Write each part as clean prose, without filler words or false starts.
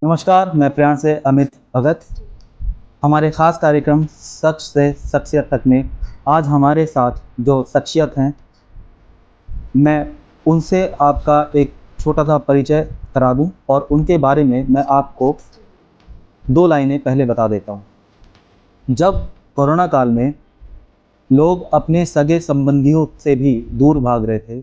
नमस्कार, मैं प्रियांश से अमित भगत। हमारे ख़ास कार्यक्रम शख्स से शख्सियत तक में आज हमारे साथ जो शख्सियत हैं, मैं उनसे आपका एक छोटा सा परिचय करा दूं और उनके बारे में मैं आपको 2 लाइनें पहले बता देता हूं। जब कोरोना काल में लोग अपने सगे संबंधियों से भी दूर भाग रहे थे,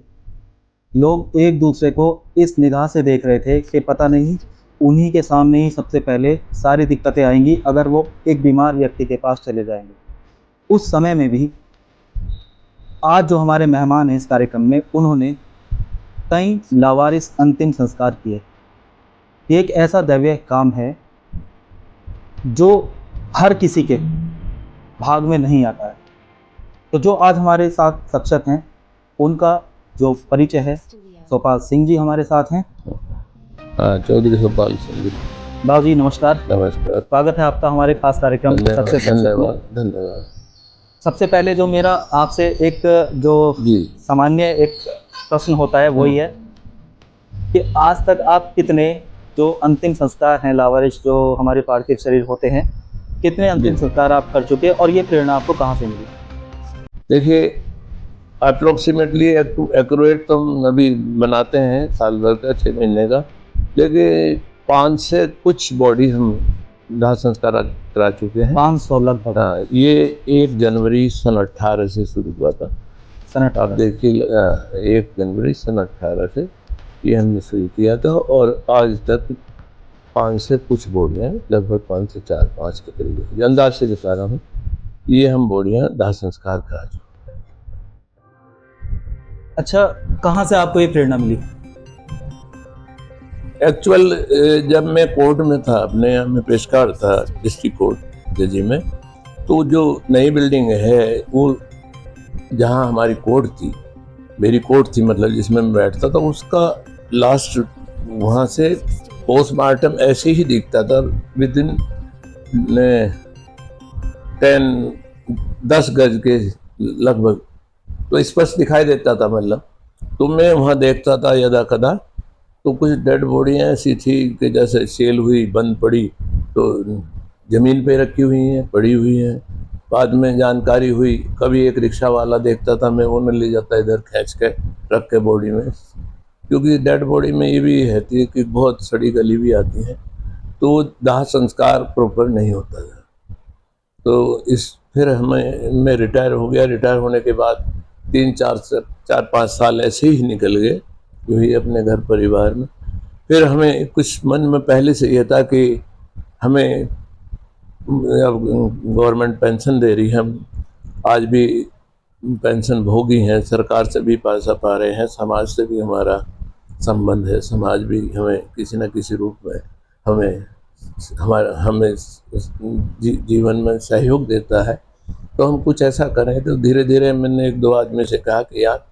लोग एक दूसरे को इस निगाह से देख रहे थे कि पता नहीं उन्हीं के सामने ही सबसे पहले सारी दिक्कतें आएंगी अगर वो एक बीमार व्यक्ति के पास चले जाएंगे। उस समय में भी आज जो हमारे मेहमान हैं इस कार्यक्रम में, उन्होंने कई लावारिस अंतिम संस्कार किए। ये एक ऐसा दैवीय काम है जो हर किसी के भाग में नहीं आता है। तो जो आज हमारे साथ शख्सियत हैं, उनका जो परिचय है, सोपाल सिंह जी हमारे साथ हैं। चौधरी सोपाल सिंह जी। बाबू जी नमस्कार। नमस्कार, स्वागत है आपका हमारे खास कार्यक्रम धन्यवाद। सबसे पहले जो मेरा आपसे एक जो सामान्य एक प्रश्न होता है वही है कि आज तक आप कितने जो अंतिम संस्कार हैं, लावारिस जो हमारे पार्थिव शरीर होते हैं, कितने अंतिम संस्कार आप कर चुके हैं और ये प्रेरणा आपको कहाँ से मिली? देखिए, अप्रोक्सीमेटली एक्यूरेट तो हम अभी बनाते हैं साल भर का, 6 महीने का, लेकिन 5 से कुछ बॉडी हम दाह संस्कार करा चुके हैं। 500 लगभग। हाँ, ये 1 जनवरी सन 18 से शुरू हुआ था। सन 18 आप देखिए, 1 जनवरी सन 18 से ये हमने शुरू किया था और आज तक 5 से कुछ बोडियाँ, लगभग 5 से 4-5 के करीब, अंदाज से बता रहा हूँ, ये हम बोडियाँ दाह संस्कार करा चुके। अच्छा, कहाँ से आपको ये प्रेरणा मिली? एक्चुअल जब मैं कोर्ट में था, अपने यहाँ में पेशकार था डिस्ट्रिक्ट कोर्ट जजी में, तो जो नई बिल्डिंग है वो जहाँ हमारी कोर्ट थी, मेरी कोर्ट थी मतलब जिसमें मैं बैठता था, उसका लास्ट वहाँ से पोस्टमार्टम ऐसे ही दिखता था विदिन 10 गज के लगभग, तो स्पष्ट दिखाई देता था। मतलब तो मैं वहाँ देखता था यदा कदा, तो कुछ डेड बॉडियाँ ऐसी थी कि जैसे सेल हुई, बंद पड़ी, तो ज़मीन पे रखी हुई हैं, पड़ी हुई हैं। बाद में जानकारी हुई, कभी एक रिक्शा वाला देखता था, मैं उन्हें ले जाता इधर खींच के रख के बॉडी में, क्योंकि डेड बॉडी में ये भी रहती है कि बहुत सड़ी गली भी आती है, तो दाह संस्कार प्रॉपर नहीं होता था। तो फिर मैं रिटायर हो गया। रिटायर होने के बाद 4-5 साल ऐसे ही निकल गए वही अपने घर परिवार में। फिर हमें कुछ मन में पहले से ये था कि हमें अब गवर्नमेंट पेंशन दे रही है, हम आज भी पेंशन भोगी हैं, सरकार से भी पैसा पा रहे हैं, समाज से भी हमारा संबंध है, समाज भी हमें किसी न किसी रूप में हमें जीवन में सहयोग देता है। तो हम कुछ ऐसा करें। तो धीरे धीरे मैंने 1-2 आदमी से कहा कि यार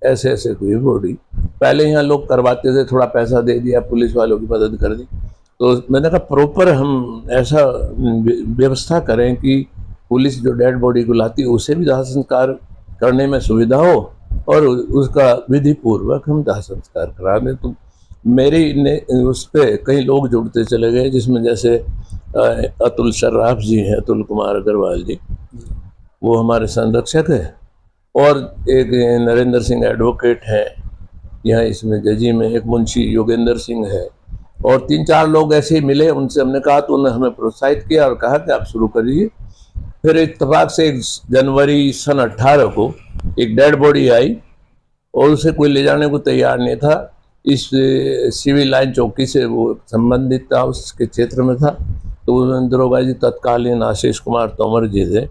ऐसे ऐसे कोई बॉडी, पहले यहाँ लोग करवाते थे, थोड़ा पैसा दे दिया, पुलिस वालों की मदद कर दी, तो मैंने कहा प्रॉपर हम ऐसा व्यवस्था करें कि पुलिस जो डेड बॉडी को लाती है उसे भी दाह संस्कार करने में सुविधा हो और उसका विधि पूर्वक हम दाह संस्कार करा दें। तो मेरी ने उस पर कई लोग जुड़ते चले गए, जिसमें जैसे अतुल सर्राफ जी हैं, अतुल कुमार अग्रवाल जी, वो हमारे संरक्षक है, और एक नरेंद्र सिंह एडवोकेट है यहाँ इसमें जजी में, एक मुंशी योगेंद्र सिंह है, और 3-4 लोग ऐसे ही मिले। उनसे हमने कहा तो उन्होंने हमें प्रोत्साहित किया और कहा कि आप शुरू करिए। फिर इत्तेफाक से 1 जनवरी सन 18 को एक डेड बॉडी आई और उसे कोई ले जाने को तैयार नहीं था। इस सिविल लाइन चौकी से वो संबंधित था, उसके क्षेत्र में था, तो उन्होंने दरोगा जी तत्कालीन आशीष कुमार तोमर जी थे,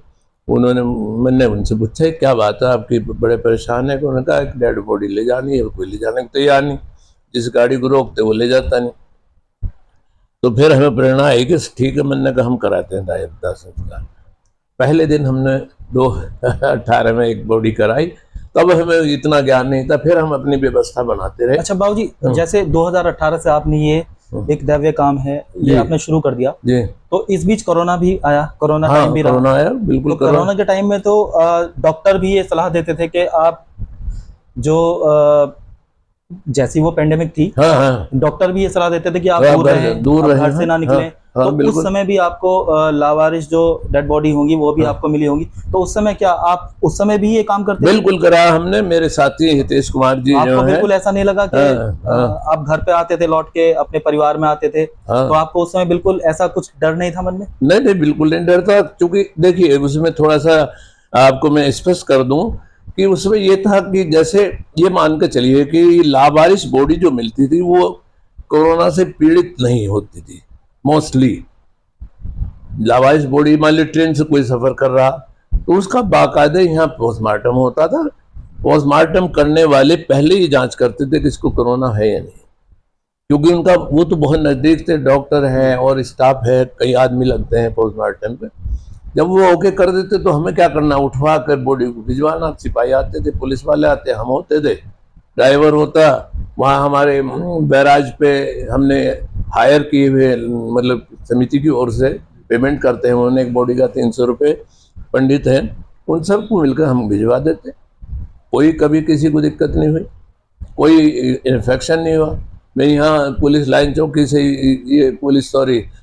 मैंने उनसे पूछा क्या बात है, आपकी बड़े परेशान है? उन्होंने कहा एक डेड बॉडी ले जानी है, कोई ले जाने को तैयार नहीं, जिस गाड़ी को रोकते वो ले जाता नहीं। तो फिर हमें प्रेरणा आई कि ठीक है, मैंने कहा हम कराते हैं दाह संस्कार। पहले दिन हमने 2018 में एक बॉडी कराई, तब हमें इतना ज्ञान नहीं था, फिर हम अपनी व्यवस्था बनाते रहे। अच्छा बाबू जी, जैसे 2018 से आपने ये एक दैवीय काम है ये आपने शुरू कर दिया जी, तो इस बीच कोरोना भी आया, कोरोना टाइम भी कोरोना आया, बिल्कुल। तो कोरोना के टाइम में तो डॉक्टर भी ये सलाह देते थे कि आप जो जैसी वो पेंडेमिक थी, हाँ हाँ डॉक्टर भी ये सलाह देते थे कि आप हाँ, दूर घर- रहें, दूर आप रहें, घर से ना हाँ, निकलें। हाँ, तो उस बिल्कुल। समय भी आपको लावारिस जो डेड बॉडी होंगी वो भी हाँ। आपको मिली होंगी, तो उस समय क्या आप उस समय भी ये काम करते थे? बिल्कुल करा हमने, मेरे साथी हितेश कुमार जी जो आपको है। बिल्कुल ऐसा नहीं लगा कि हाँ हाँ आप घर पे आते थे, लौट के अपने परिवार में आते थे, हाँ। तो आपको उस समय बिल्कुल ऐसा कुछ डर नहीं था मन में? नहीं नहीं, बिल्कुल नहीं डरता, क्योंकि देखिए उसमें थोड़ा सा आपको मैं स्पष्ट कर दूं कि उसमें ये था कि जैसे ये मान के चलिए कि लावारिस बॉडी जो मिलती थी वो कोरोना से पीड़ित नहीं होती थी मोस्टली। लावारिस बॉडी मान ली ट्रेन से कोई सफर कर रहा तो उसका बाकायदे यहाँ पोस्टमार्टम होता था। पोस्टमार्टम करने वाले पहले ही जांच करते थे कि इसको कोरोना है या नहीं, क्योंकि उनका वो तो बहुत नजदीक थे, डॉक्टर है और स्टाफ है, कई आदमी लगते हैं पोस्टमार्टम पे। जब वो ओके कर देते तो हमें क्या करना, उठवा कर बॉडी को भिजवाना। सिपाही आते थे, पुलिस वाले आते, हम होते थे, ड्राइवर होता वहाँ हमारे बैराज पे हमने हायर किए हुए, मतलब समिति की ओर से पेमेंट करते हैं उन्होंने, एक बॉडी का 300 रुपये पंडित हैं, उन सबको मिलकर हम भिजवा देते। कोई कभी किसी को दिक्कत नहीं हुई, कोई इन्फेक्शन नहीं हुआ। मैं यहाँ पुलिस लाइन चौकी से ये पुलिस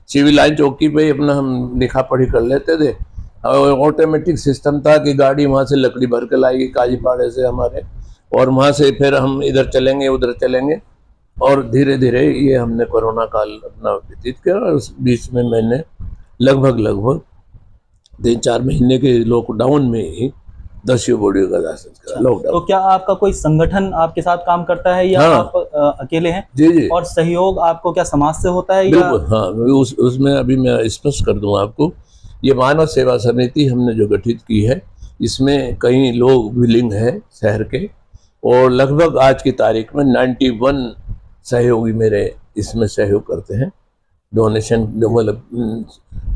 सिविल लाइन चौकी पे ही अपना हम लिखा पढ़ी कर लेते थे। और ऑटोमेटिक सिस्टम था कि गाड़ी वहाँ से लकड़ी भर के लाएगी काजीपाड़े से हमारे, और वहाँ से फिर हम इधर चलेंगे उधर चलेंगे, और धीरे धीरे ये हमने कोरोना काल अपना व्यतीत किया। और उस बीच में मैंने लगभग 3-4 महीने के लॉकडाउन में ही 10 बॉडी का दर्शन करा लॉकडाउन। तो क्या आपका कोई संगठन आपके साथ काम करता है या हाँ। आप अकेले हैं? जी जी और सहयोग आपको क्या समाज से होता है या? बिल्कुल, हाँ उसमें अभी मैं स्पष्ट कर दूं आपको। ये मानव सेवा समिति हमने जो गठित की है, इसमें कई लोग विलिंग हैं शहर के, और लगभग आज की तारीख में 91 सहयोगी मेरे इसमें सहयोग करते हैं। डोनेशन जो मतलब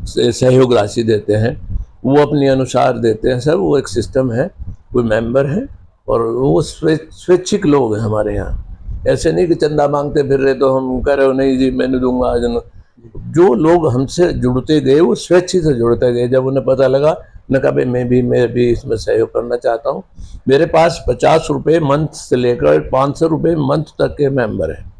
सहयोग राशि देते हैं वो अपने अनुसार देते हैं सर, वो एक सिस्टम है, कोई मेंबर है, और वो स्वैच्छिक लोग हैं हमारे यहाँ। ऐसे नहीं कि चंदा मांगते फिर रहे तो हम कह रहे हो नहीं जी मैंने दूंगा आज न। जो लोग हमसे जुड़ते गए वो स्वेच्छा से जुड़ते गए। जब उन्हें पता लगा न कहा भाई मैं भी इसमें सहयोग करना चाहता हूँ। मेरे पास 50 रुपये मंथ से लेकर 500 रुपये मंथ तक के मेंबर हैं।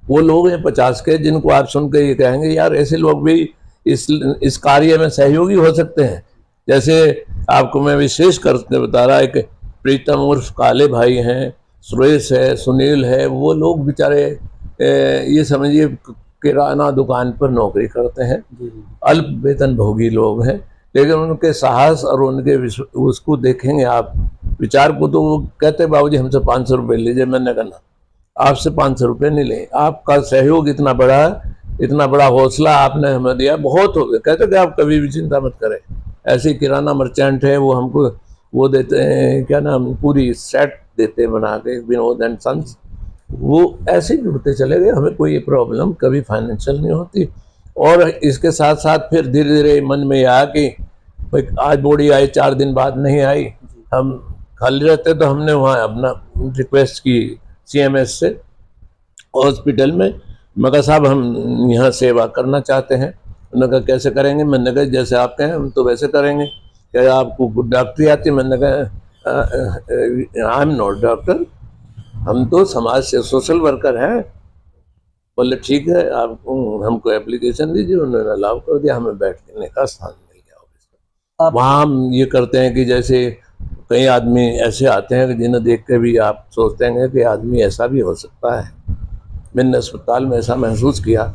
वो लोग हैं 50 के, जिनको आप सुन के ये कहेंगे यार ऐसे लोग भी इस कार्य में सहयोगी हो सकते हैं। जैसे आपको मैं विशेष करके बता रहा, एक प्रीतम उर्फ काले भाई हैं, सुरेश है, सुनील है, वो लोग बेचारे ये समझिए किराना दुकान पर नौकरी करते हैं, अल्प वेतन भोगी लोग हैं, लेकिन उनके साहस और उनके उसको देखेंगे आप विचार को, तो वो कहते बाबूजी हमसे 500 रुपये लीजिए। मैंने कहा आपसे 500 रुपये नहीं लें, आपका सहयोग इतना बड़ा है, इतना बड़ा हौसला आपने हमें दिया, बहुत हो गया। कहते कि आप कभी भी चिंता मत करें। ऐसे किराना मर्चेंट है, वो हमको वो देते हैं क्या नाम, पूरी सेट देते हैं बना के, विनोद एंड सन्स। वो ऐसे ही जुड़ते चले गए, हमें कोई प्रॉब्लम कभी फाइनेंशियल नहीं होती। और इसके साथ साथ फिर धीरे धीरे मन में आया कि भाई आज बॉडी आई, 4 दिन बाद नहीं आई, हम खाली रहते, तो हमने वहाँ अपना रिक्वेस्ट की CMS से हॉस्पिटल में। मैं कहा साहब हम यहाँ सेवा करना चाहते हैं। उन्होंने कहा कैसे करेंगे? मैंने कहा जैसे आप कहें हम तो वैसे करेंगे। क्या आपको डॉक्टरी आती? मैंने कहा आई एम नॉट डॉक्टर, हम तो समाज से सोशल वर्कर हैं। बोले ठीक है आप हमको एप्लीकेशन दीजिए। उन्होंने अलाउ कर दिया, हमें बैठने का स्थान मिल गया ऑफिस। वहाँ हम ये करते हैं कि जैसे कई आदमी ऐसे आते हैं कि जिन्हें देख के भी आप सोचते हैं कि आदमी ऐसा भी हो सकता है। मैंने अस्पताल में ऐसा महसूस किया।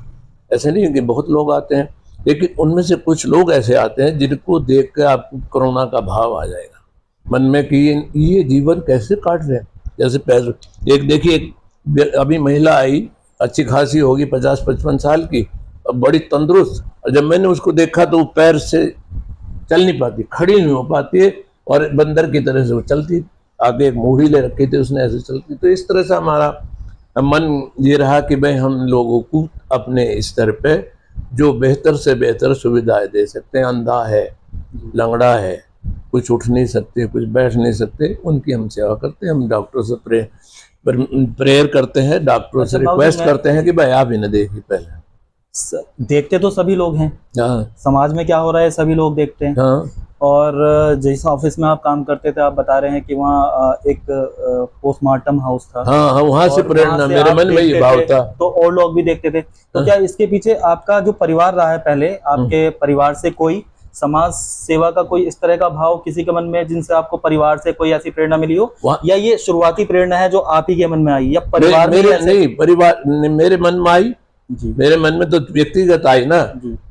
ऐसे नहीं कि बहुत लोग आते हैं, लेकिन उनमें से कुछ लोग ऐसे आते हैं जिनको देख के आपको कोरोना का भाव आ जाएगा मन में कि ये जीवन कैसे काट रहे हैं। जैसे पैर एक देखिए, अभी महिला आई, अच्छी खासी होगी 50-55 साल की, और बड़ी तंदुरुस्त, और जब मैंने उसको देखा तो वो पैर से चल नहीं पाती, खड़ी नहीं हो पाती है, और बंदर की तरह से वो चलती, आगे एक मूढ़ी ले रखी थी उसने, ऐसे चलती। तो इस तरह से हमारा मन ये रहा कि भाई हम लोगों को अपने स्तर पे जो बेहतर से बेहतर सुविधाएं दे सकते हैं। अंधा है, लंगड़ा है, कुछ उठ नहीं सकते, कुछ बैठ नहीं सकते, उनकी हम सेवा करते हैं। हम डॉक्टर से प्रेयर करते हैं, डॉक्टरों से रिक्वेस्ट करते हैं कि भाई आप इन्हें देखिए। पहले देखते तो सभी लोग हैं, हाँ समाज में क्या हो रहा है सभी लोग देखते हैं। हाँ और जिस ऑफिस में आप काम करते थे, आप बता रहे हैं कि वहाँ एक पोस्टमार्टम हाउस था। हाँ हाँ, वहां से और प्रेरणा, वहाँ से मेरे आप मन में ये देखते भाव थे, था। तो और लोग भी देखते थे। तो क्या इसके पीछे आपका जो परिवार रहा है, पहले आपके परिवार से कोई समाज सेवा का कोई इस तरह का भाव किसी के मन में, जिनसे आपको परिवार से कोई ऐसी प्रेरणा मिली हो, या ये शुरुआती प्रेरणा है जो आप ही के मन में आई, या परिवार में नहीं, परिवार मेरे मन में आई जी। मेरे मन में तो व्यक्तिगत आई ना।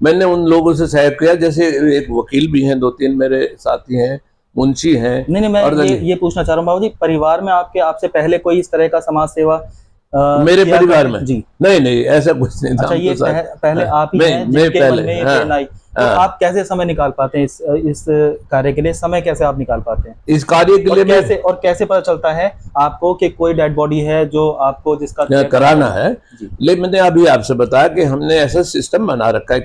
मैंने उन लोगों से सहयोग किया, जैसे एक वकील भी हैं, 2-3 मेरे साथी हैं, मुंशी हैं। नहीं, मैं ये पूछना चाह रहा हूँ बाबू जी, परिवार में आपसे पहले कोई इस तरह का समाज सेवा मेरे परिवार में जी? नहीं, ऐसा कुछ नहीं था। अच्छा, ये पहले आप ही हैं जिनके मन में ये प्रेरणा आई। तो आप कैसे समय निकाल पाते हैं इस कार्य के लिए? समय कैसे आप निकाल पाते हैं इस कार्य के लिए? कैसे पता चलता है आपको कि कोई डेड बॉडी है जो आपको जिसका कराना है? लेकिन मैंने अभी आपसे बताया कि हमने ऐसा सिस्टम बना रखा है,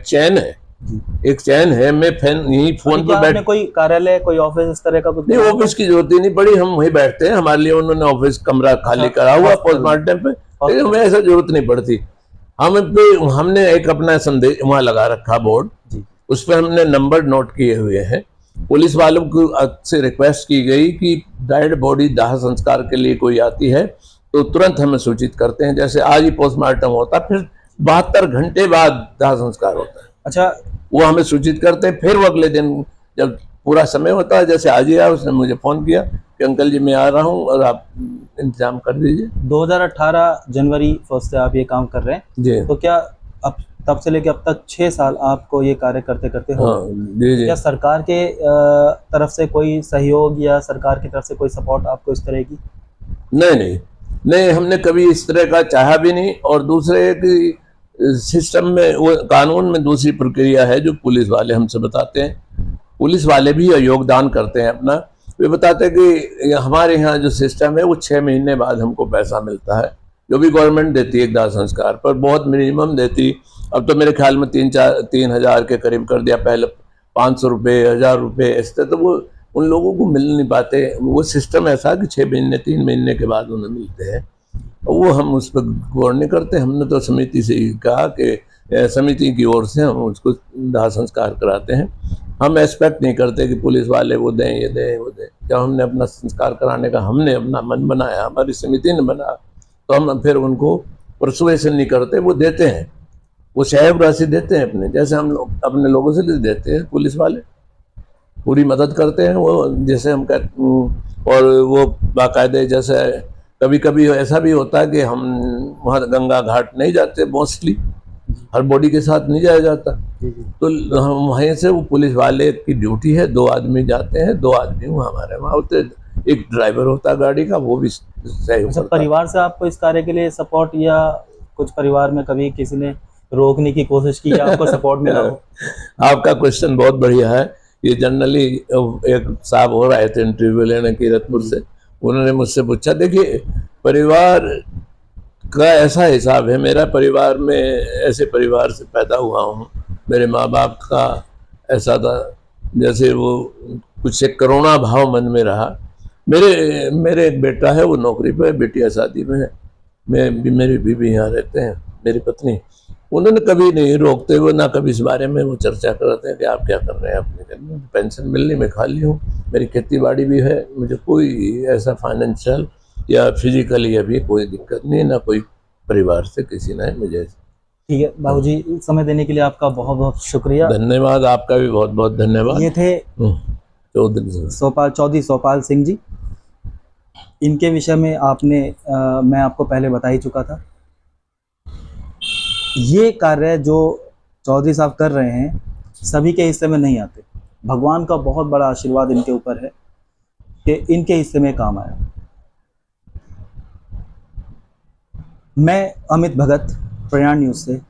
एक चैन है। मैं यही फोन पर बैठ, कोई कार्यालय, कोई ऑफिस इस तरह का कुछ नहीं, ऑफिस की जरूरत ही नहीं पड़ी, हम वहीं बैठते हैं। हमारे लिए उन्होंने ऑफिस कमरा खाली करा हुआ पोस्टमार्टम पे, लेकिन हमें ऐसा जरूरत नहीं पड़ती। हमने एक अपना संदेश वहां लगा रखा, बोर्ड, उस पर हमने नंबर नोट किए हुए हैं। पुलिस वालों को से रिक्वेस्ट की गई कि डेड बॉडी दाह संस्कार के लिए कोई आती है तो तुरंत हमें सूचित करते हैं। जैसे आज ही पोस्टमार्टम होता, फिर 72 घंटे बाद दाह संस्कार होता है। अच्छा, वो हमें सूचित करते हैं। फिर वो अगले दिन जब पूरा समय होता है, जैसे आज ही आया, उसने मुझे फोन किया कि अंकल जी मैं आ रहा हूँ और आप इंतजाम कर दीजिए। 2018 जनवरी 1 से आप ये काम कर रहे हैं जी। तो क्या अब तब से लेकर अब तक 6 साल आपको ये कार्य करते करते हो? हाँ, जी। क्या सरकार के तरफ से कोई सहयोग या सरकार की तरफ से कोई सपोर्ट आपको इस तरह की? नहीं, हमने कभी इस तरह का चाहा भी नहीं। और दूसरे कि सिस्टम में, वो कानून में दूसरी प्रक्रिया है जो पुलिस वाले हमसे बताते हैं। पुलिस वाले भी योगदान करते हैं अपना। वे बताते हैं कि हमारे यहाँ जो सिस्टम है वो 6 महीने बाद हमको पैसा मिलता है, जो भी गवर्नमेंट देती है एक दाह संस्कार पर, बहुत मिनिमम देती। अब तो मेरे ख्याल में 3,000 के करीब कर दिया, पहले 500 रुपये, 1000 रुपये, ऐसे तो वो उन लोगों को मिल नहीं पाते। वो सिस्टम ऐसा कि 6 महीने 3 महीने के बाद उन्हें मिलते हैं। वो हम उस पर गौर नहीं करते। हमने तो समिति से ही कहा कि समिति की ओर से हम उसको दाह संस्कार कराते हैं। हम एक्सपेक्ट नहीं करते कि पुलिस वाले वो दें, ये दें, वो दें। जब हमने अपना संस्कार कराने का हमने अपना मन बनाया, हमारी समिति ने बनाया, तो हम फिर उनको परसुएशन नहीं करते, वो देते हैं, वो सहयोग राशि देते हैं अपने, जैसे हम लोग अपने लोगों से भी देते हैं। पुलिस वाले पूरी मदद करते हैं वो, जैसे हम कहते। और वो बाकायदे, जैसे कभी कभी ऐसा भी होता है कि हम वहाँ गंगा घाट नहीं जाते, मोस्टली हर बॉडी के साथ नहीं जाया जाता, तो हम वहीं से, वो पुलिस वाले की ड्यूटी है, 2 आदमी जाते हैं, 2 आदमी वो हमारे वहाँ होते, एक ड्राइवर होता है गाड़ी का, वो भी सहयोग करता है। परिवार से आपको इस कार्य के लिए सपोर्ट, या कुछ परिवार में कभी किसी ने रोकने की कोशिश की या आपको सपोर्ट मिला हो? आपका क्वेश्चन बहुत बढ़िया है। ये जनरली एक साहब हो रहे थे इंटरव्यू लेने कीरतपुर से, उन्होंने मुझसे पूछा, देखिए परिवार का ऐसा हिसाब है, मेरा परिवार में ऐसे परिवार से पैदा हुआ हूँ, मेरे माँ बाप का ऐसा था, जैसे वो कुछ एक करुणा भाव मन में रहा। मेरे एक बेटा है, वो नौकरी पे, बेटियाँ शादी में है, मेरी बीवी यहाँ रहते हैं, मेरी पत्नी। उन्होंने कभी नहीं रोकते हुए, ना कभी इस बारे में वो चर्चा करते हैं कि आप क्या कर रहे हैं अपने, पेंशन मिलने में खाली हूँ, मेरी खेती बाड़ी भी है, मुझे कोई ऐसा फाइनेंशियल या फिजिकली अभी कोई दिक्कत नहीं, ना कोई परिवार से किसी ने मुझे। ठीक है बाबूजी, समय देने के लिए आपका बहुत बहुत शुक्रिया। धन्यवाद, आपका भी बहुत बहुत धन्यवाद। ये थे चौधरी सोपाल सिंह जी। इनके विषय में मैं आपको पहले बता ही चुका था। ये कार्य जो चौधरी साहब कर रहे हैं सभी के हिस्से में नहीं आते। भगवान का बहुत बड़ा आशीर्वाद इनके ऊपर है कि इनके हिस्से में काम आया। मैं अमित भगत, प्रयाण न्यूज़ से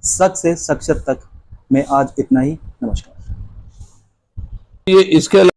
सच से शख्सियत तक में आज इतना ही। नमस्कार। ये इसके